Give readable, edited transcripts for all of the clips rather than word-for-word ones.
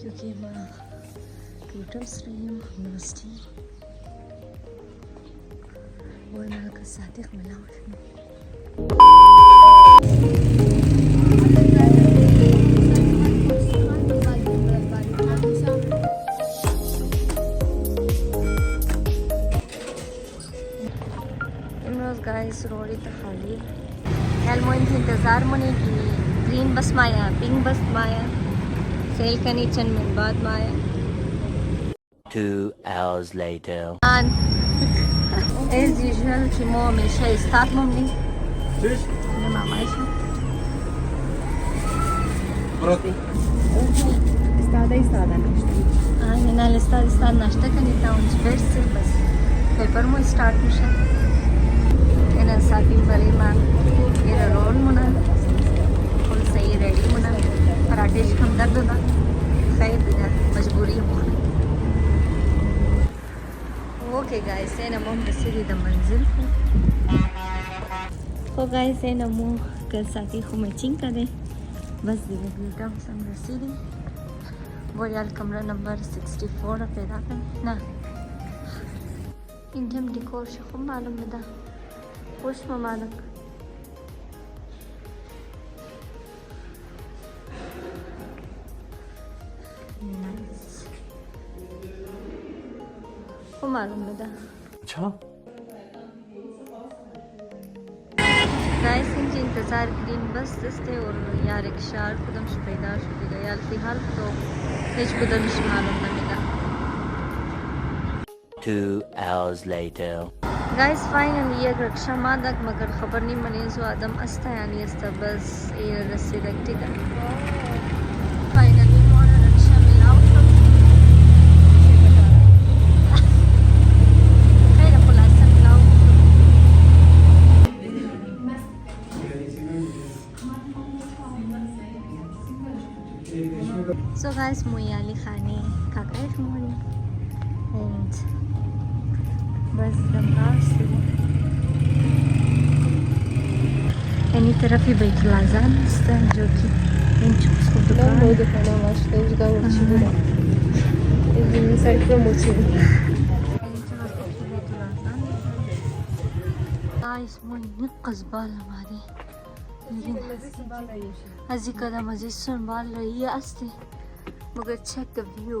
क्योंकि मैं ट्यूटर्स रही हूँ यूनिवर्सिटी वो मैं का साथ एक मिला इमरोज गाइस रोड़ी तो खाली है मोइन इंतज़ार मने की ग्रीन बस माया पिंक बस माया सेल का नीचन में बाद माया 2 hours later and as usual की मो हमेशा स्टार्ट मम्मी ये मामा है Está ay nena está नाश्ता करने था उन बेड से बस पेपर में स्टार्ट मिशन एना साथी बड़ी मां ये रोल मुना फुल सही रेडी मुना पराठे हम दर्द ना खैर बिना मजबूरी हो ओके गाइस एना मम बसीरी द मंजिल तो गाइस एना मो कल साथी को मैचिंग करे बस दिवे बेटा हम रसीदी वो यार कमरा नंबर 64 पैदा कर ना इंडियन डिकोर शखुम मालूम बदा खुश ममालक नाइस को मालूम बदा अच्छा गाइस इनके इंतज़ार ग्रीन बस दस्ते और यार एक शार कदम पैदार शुदा यार फिलहाल तो हिज कदम मालूम न मिला 2 hours later गाइस फाइनली ये रक्षा मादक मगर खबर नहीं मने जो आदम अस्ता यानी अस्ता बस ये रस्सी लगती था फाइनली मोर रक्षा मिला So guys, Muyali Khani Kakaif morning and बस दमदार से यानी तरफ ही बैतुल आज़ान है जो कि इन चुप्स को दुकान बहुत दुकान वास्ते उसका मुझे बुरा इतनी साइड पर मुझे गाइस मुझे कस्बाल हमारे लेकिन अजी कदम अजी सुन बाल रही है अस्ते मगर चेक द व्यू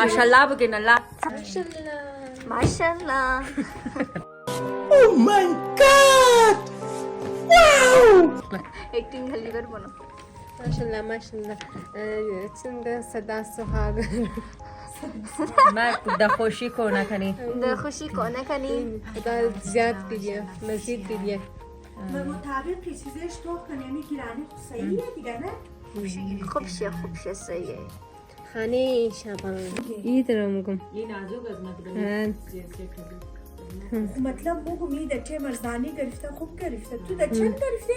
माशाल्लाह बगेन अल्लाह माशाल्लाह oh my god wow acting हल्ली कर बनो माशाल्लाह चंद सदा सुहाग मैं द खुशी को ना कनी द खुशी को ना कनी द ज्यादा कीजिए मजीद कीजिए मुताबिक किसी से स्टॉक करने में किराने सही है दिखा ना खूबशे सही है खाने शाबान ये तरह मुकम ये नाजुक मतलब वो उम्मीद अच्छे मर्दानी गरिफ्ता खूब गरिफ्ता तू अच्छा गरिफ्ते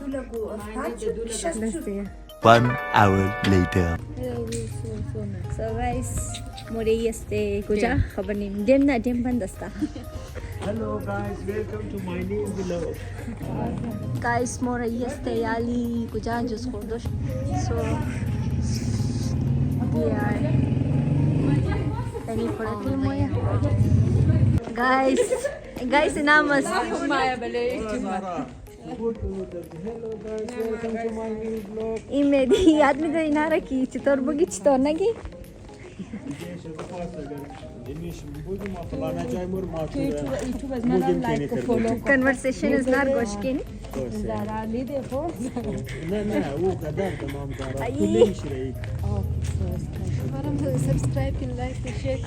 दुलगो अफाज 1 hour later So guys, muri este kuja khabar nahi dem na dem bandasta Hello guys, welcome to my new vlog. guys mora este yali kuja jus kordosh so yeah any product moya guys inamas माया बले Hello guys, welcome to my new vlog. imedi आदमी तो इना रखी चितौर बगी चितौर ना की conversation is not goshkin subscribe कर like share कर